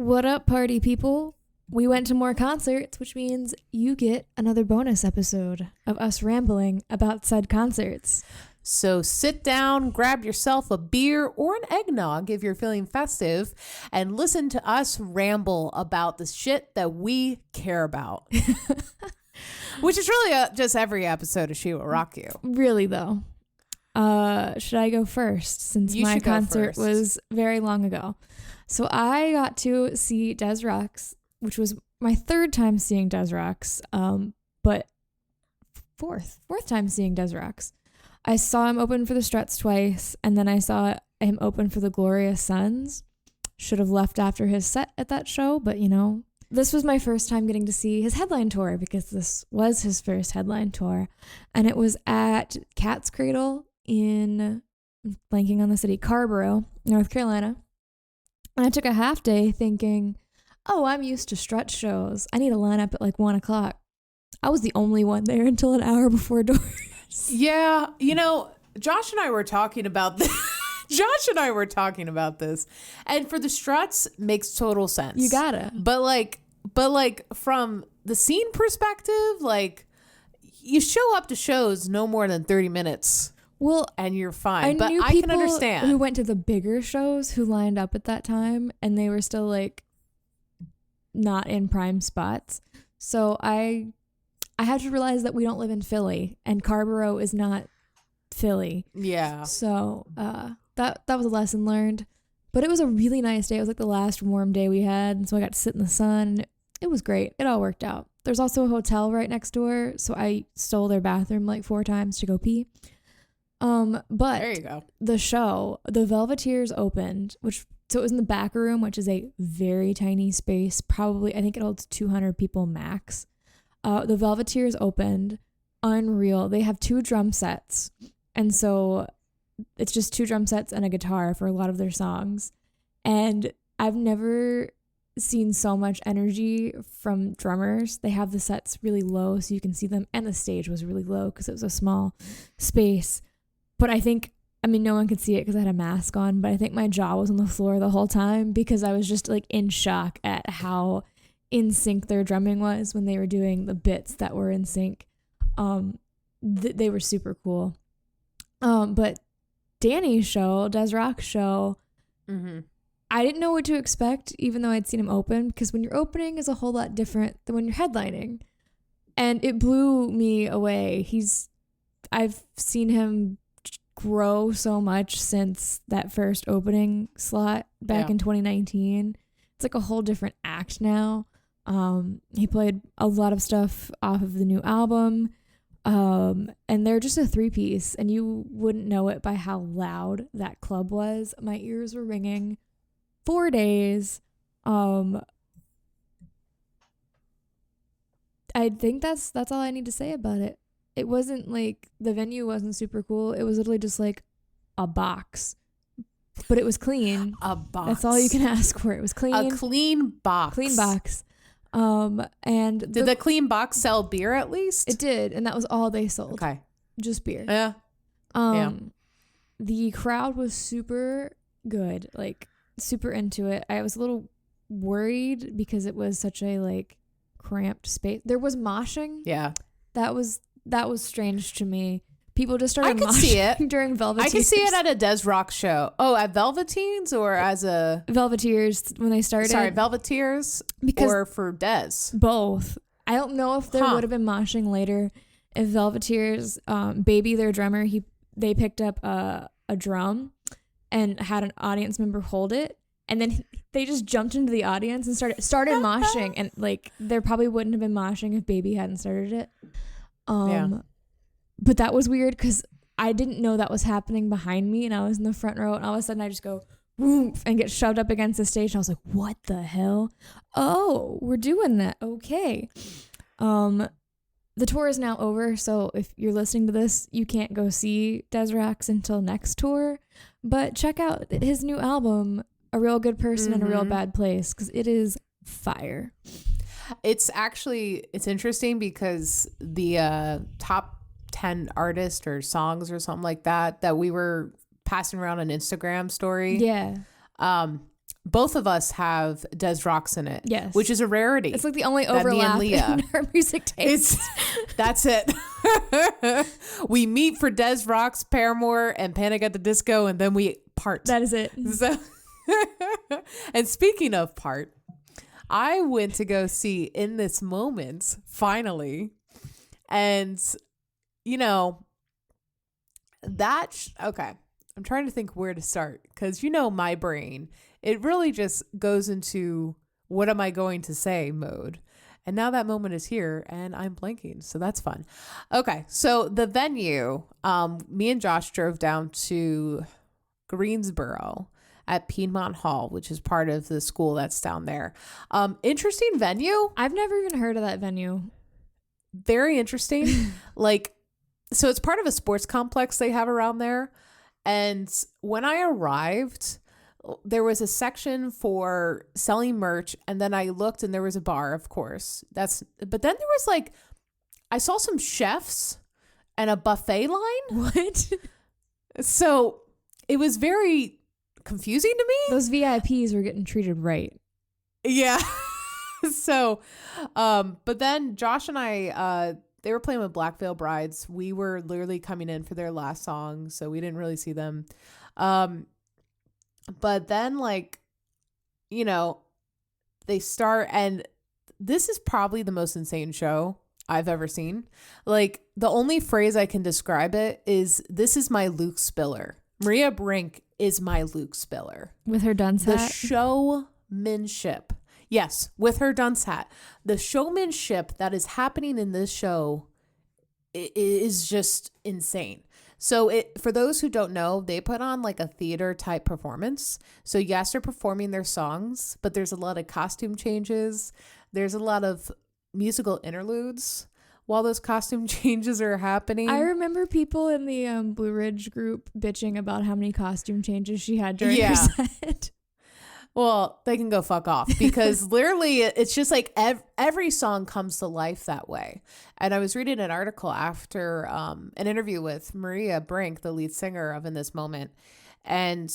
What up, party people? We went to more concerts, which means you get another bonus episode of us rambling about said concerts. So sit down, grab yourself a beer or an eggnog if you're feeling festive, and listen to us ramble about the shit that we care about. Which is really just every episode of She Will Rock You. Really, though. Should I go first, since my concert was very long ago? So I got to see Des Rocs, which was my third time seeing Des Rocs, but fourth time seeing Des Rocs. I saw him open for the Struts twice, and then I saw him open for the Glorious Sons. Should have left after his set at that show, but you know, this was my first time getting to see his headline tour, because this was his first headline tour, and it was at Cat's Cradle in, I'm blanking on the city, Carborough, North Carolina. And I took a half day thinking, oh, I'm used to Strut shows. I need to line up at like 1 o'clock. I was the only one there until an hour before doors. Yeah, you know, Josh and I were talking about this. And for the Struts, makes total sense. You gotta. But like from the scene perspective, like, you show up to shows no more than 30 minutes. Well, and you're fine. But I can understand who went to the bigger shows who lined up at that time, and they were still like not in prime spots. So I had to realize that we don't live in Philly, and Carborough is not Philly. Yeah. So that was a lesson learned. But it was a really nice day. It was like the last warm day we had, and so I got to sit in the sun. It was great. It all worked out. There's also a hotel right next door, so I stole their bathroom like 4 times to go pee. But there you go. The show, the Velveteers opened, so it was in the back room, which is a very tiny space. Probably, I think it holds 200 people max. The Velveteers opened, unreal. They have 2 drum sets, and so it's just 2 drum sets and a guitar for a lot of their songs. And I've never seen so much energy from drummers. They have the sets really low so you can see them, and the stage was really low because it was a small space. But I mean, no one could see it because I had a mask on, but I think my jaw was on the floor the whole time because I was just like in shock at how in sync their drumming was when they were doing the bits that were in sync. They were super cool. But Danny's show, Des Rocs' show, I didn't know what to expect, even though I'd seen him open, because when you're opening is a whole lot different than when you're headlining. And it blew me away. I've seen him grow so much since that first opening slot back in 2019. It's like a whole different act now. He played a lot of stuff off of the new album, and they're just a 3-piece, and you wouldn't know it by how loud that club was. My ears were ringing 4 days. I think that's all I need to say about it. It wasn't like, the venue wasn't super cool. It was literally just like a box, but it was clean. A box. That's all you can ask for. It was clean. A clean box. Clean box. And did the clean box sell beer at least? It did, and that was all they sold. Okay. Just beer. Yeah. The crowd was super good, like super into it. I was a little worried because it was such a like cramped space. There was moshing. Yeah. That was strange to me. People just started moshing see it. during Velveteers. I can see it at a Des Rocs show. Oh, at Velveteens or as a... Velveteers when they started. Sorry, Velveteers or for Des? Both. I don't know if there would have been moshing later if Velveteers, Baby, their drummer, they picked up a drum and had an audience member hold it. And then they just jumped into the audience and started moshing. And like, there probably wouldn't have been moshing if Baby hadn't started it. But that was weird because I didn't know that was happening behind me, and I was in the front row, and all of a sudden I just go woof and get shoved up against the stage. And I was like, what the hell? Oh, we're doing that. Okay. The tour is now over, so if you're listening to this, you can't go see Des Rocs until next tour. But check out his new album, A Real Good Person in a Real Bad Place, because it is fire. It's interesting because the top 10 artists or songs or something like that we were passing around an Instagram story. Yeah. both of us have Des Rocs in it. Yes. Which is a rarity. It's like the only that me and overlap Leah. in our music taste. That's it. We meet for Des Rocs, Paramore, and Panic at the Disco, and then we part. That is it. So, and speaking of part, I went to go see In This Moment, finally. And, you know, okay. I'm trying to think where to start because, you know, my brain, it really just goes into what am I going to say mode. And now that moment is here and I'm blanking. So that's fun. Okay. So the venue, me and Josh drove down to Greensboro at Piedmont Hall, which is part of the school that's down there. Interesting venue. I've never even heard of that venue. Very interesting. So it's part of a sports complex they have around there. And when I arrived, there was a section for selling merch. And then I looked and there was a bar, of course. But then there was I saw some chefs and a buffet line. What? So it was very confusing to me. Those VIPs were getting treated right. Yeah. So, but then Josh and I, they were playing with Black Veil Brides. We were literally coming in for their last song, so we didn't really see them. But then they start, and this is probably the most insane show I've ever seen. The only phrase I can describe it is, "This is my Luke Spiller." Maria Brink is my Luke Spiller. With her dunce The hat? showmanship. Yes, with her dunce hat. The showmanship that is happening in this show is just insane. So for those who don't know, they put on a theater type performance. So yes, they're performing their songs, but there's a lot of costume changes. There's a lot of musical interludes while those costume changes are happening. I remember people in the Blue Ridge group bitching about how many costume changes she had during her set. Well, they can go fuck off because literally it's just every song comes to life that way. And I was reading an article after an interview with Maria Brink, the lead singer of In This Moment. And,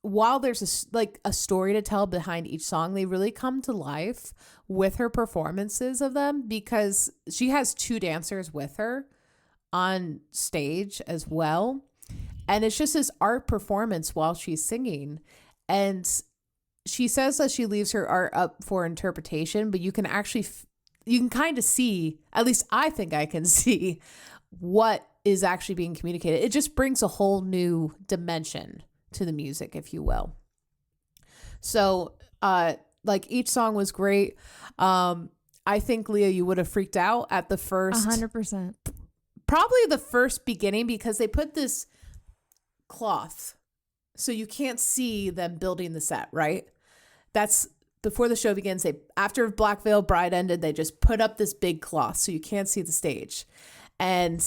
while there's a story to tell behind each song, they really come to life with her performances of them because she has 2 dancers with her on stage as well. And it's just this art performance while she's singing. And she says that she leaves her art up for interpretation, but you can actually, you can kind of see, at least I think I can see what is actually being communicated. It just brings a whole new dimension to the music, if you will. So, each song was great. I think, Leah, you would have freaked out at the first. 100%. Probably the first beginning because they put this cloth so you can't see them building the set, right? That's before the show begins. After Black Veil Bride ended, they just put up this big cloth so you can't see the stage. And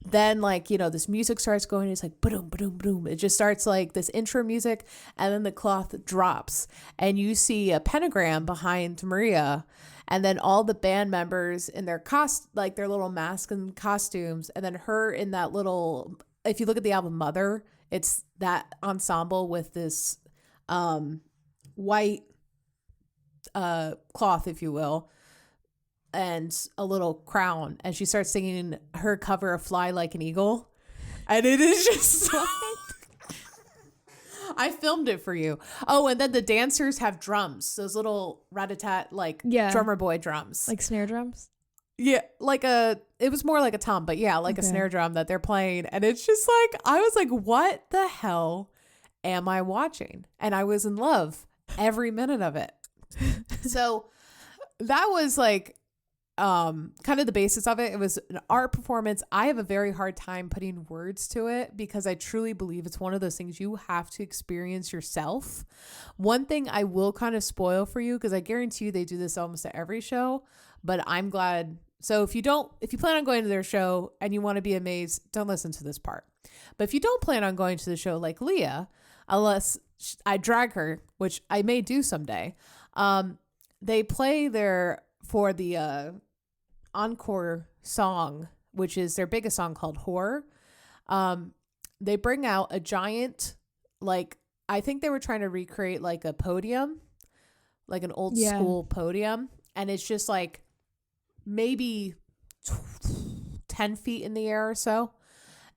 then this music starts going. It's like boom, boom, boom. It just starts this intro music, and then the cloth drops and you see a pentagram behind Maria, and then all the band members in their their little masks and costumes, and then her in that little, if you look at the album Mother, it's that ensemble with this white cloth, if you will, and a little crown. And she starts singing her cover of Fly Like an Eagle. And it is just I filmed it for you. Oh, and then the dancers have drums. Those little rat-a-tat, drummer boy drums. Like snare drums? Yeah, it was more like a tom, but yeah, a snare drum that they're playing. And it's just I was like, what the hell am I watching? And I was in love every minute of it. So that was kind of the basis of it. It was an art performance. I have a very hard time putting words to it because I truly believe it's one of those things you have to experience yourself. One thing I will kind of spoil for you, because I guarantee you they do this almost at every show, but I'm glad. So if you plan on going to their show and you want to be amazed, don't listen to this part. But if you don't plan on going to the show like Leah, unless I drag her, which I may do someday, they play there for the encore song, which is their biggest song called Horror. They bring out a giant, I think they were trying to recreate like a podium, like an old school podium. And it's just like maybe 10 feet in the air or so.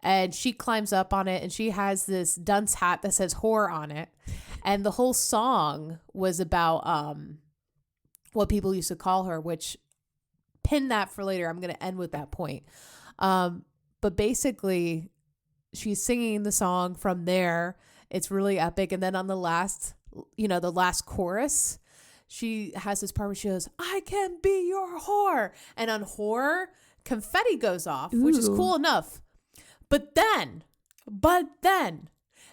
And she climbs up on it and she has this dunce hat that says whore on it. And the whole song was about what people used to call her, which pin that for later. I'm going to end with that point. But basically, she's singing the song from there. It's really epic. And then on the last chorus, she has this part where she goes, I can be your whore. And on whore, confetti goes off, which is cool enough. But then,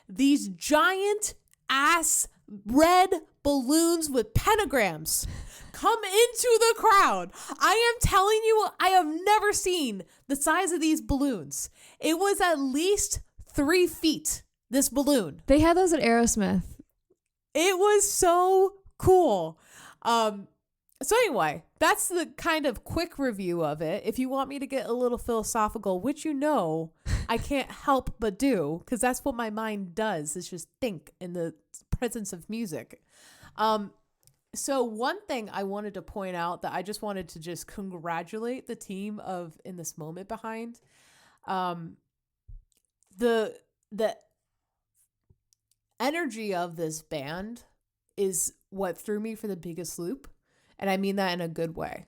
these giant ass red balloons with pentagrams come into the crowd. I am telling you, I have never seen the size of these balloons. It was at least 3 feet, this balloon. They had those at Aerosmith. It was so cool. So anyway, that's the kind of quick review of it. If you want me to get a little philosophical, which I can't help but do, because that's what my mind does, is just think in the presence of music. So one thing I wanted to point out that I just wanted to just congratulate the team of In This Moment behind, the energy of this band is what threw me for the biggest loop. And I mean that in a good way,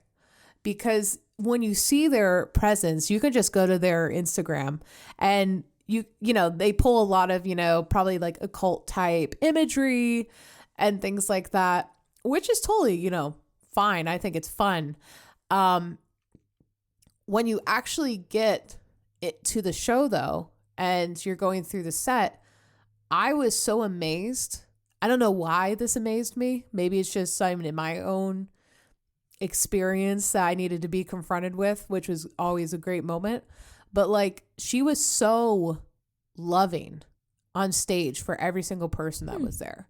because when you see their presence, you can just go to their Instagram and they pull a lot of, probably like occult type imagery and things like that, which is totally, fine. I think it's fun. When you actually get it to the show though, and you're going through the set, I was so amazed. I don't know why this amazed me. Maybe it's just I'm in my own experience that I needed to be confronted with, which was always a great moment. But like, she was so loving on stage for every single person that was there.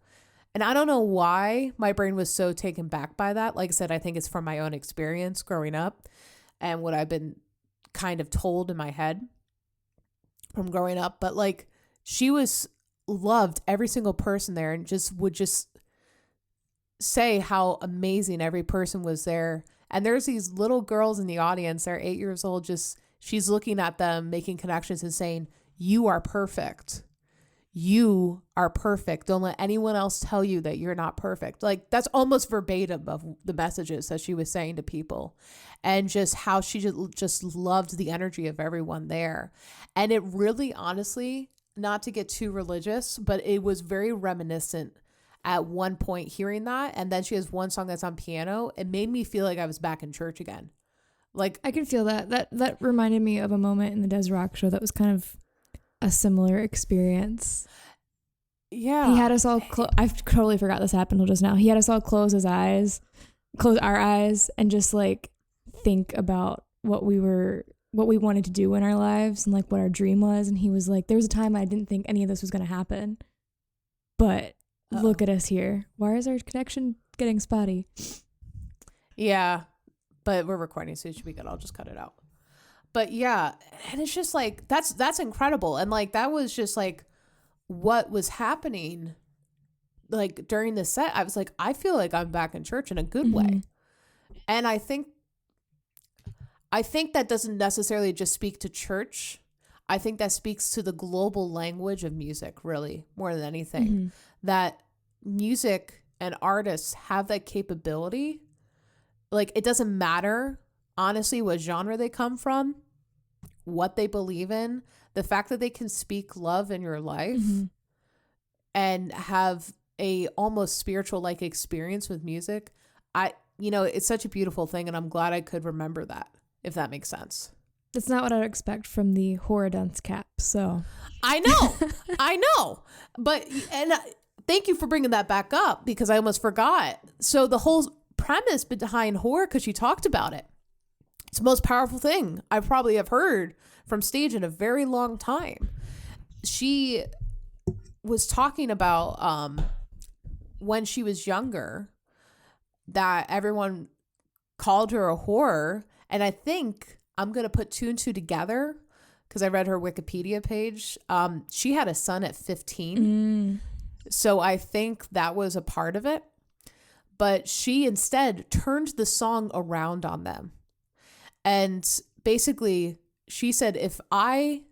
And I don't know why my brain was so taken back by that. Like I said, I think it's from my own experience growing up and what I've been kind of told in my head from growing up. But like, she loved every single person there and would say how amazing every person was there. And there's these little girls in the audience, they're 8 years old, she's looking at them, making connections and saying, you are perfect. You are perfect. Don't let anyone else tell you that you're not perfect. Like, that's almost verbatim of the messages that she was saying to people, and just how she just loved the energy of everyone there. And it really, honestly, not to get too religious, but it was very reminiscent at one point hearing that. And then she has one song that's on piano. It made me feel like I was back in church again. Like, I can feel that. That reminded me of a moment in the Des Rock show that was kind of a similar experience. Yeah. He had us all I totally forgot this happened till just now. He had us all close our eyes and just like think about what we wanted to do in our lives and like what our dream was. And he was like, there was a time I didn't think any of this was going to happen, but look at us here. Why is our connection getting spotty? Yeah, but we're recording, so it should be good. I'll just cut it out. But yeah, and it's just like, that's incredible. And like, that was just like what was happening like during the set. I was like, I feel like I'm back in church in a good way. And I think that doesn't necessarily just speak to church. I think that speaks to the global language of music, really, more than anything. That music and artists have that capability. Like, it doesn't matter, honestly, what genre they come from, what they believe in. The fact that they can speak love in your life and have a almost spiritual like experience with music, it's such a beautiful thing. And I'm glad I could remember that, if that makes sense. That's not what I'd expect from the horror dunce cap. So I know. But, thank you for bringing that back up, because I almost forgot. So the whole premise behind horror, because she talked about it, it's the most powerful thing I probably have heard from stage in a very long time. She was talking about when she was younger that everyone called her a whore. And I think I'm going to put 2 and 2 together because I read her Wikipedia page. She had a son at 15. So I think that was a part of it. But she instead turned the song around on them. And basically, she said, if I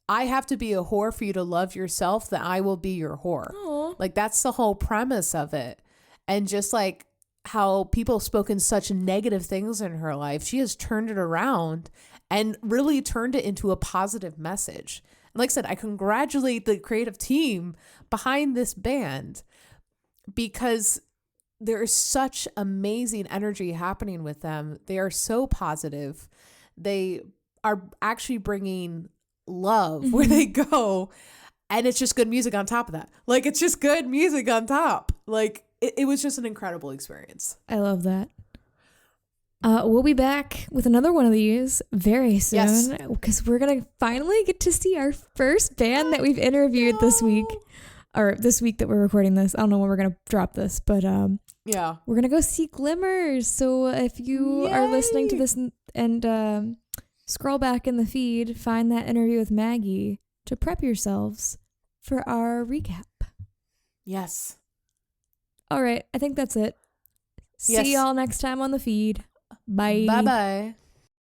have to be a whore for you to love yourself, then I will be your whore. Aww. Like, that's the whole premise of it. And just like how people have spoken such negative things in her life, she has turned it around and really turned it into a positive message. And like I said, I congratulate the creative team behind this band because there is such amazing energy happening with them. They are so positive. They are actually bringing love where they go, and it's just good music on top of that. Like, it's just good music on top. Like, it was just an incredible experience. I love that. We'll be back with another one of these very soon because we're gonna finally get to see our first band that we've interviewed this week, or this week that we're recording this. I don't know when we're gonna drop this, but yeah, we're gonna go see Glimmers. So if you are listening to this and scroll back in the feed, find that interview with Maggie to prep yourselves for our recap. Yes. All right, I think that's it. Yes. See y'all next time on the feed. Bye. Bye-bye.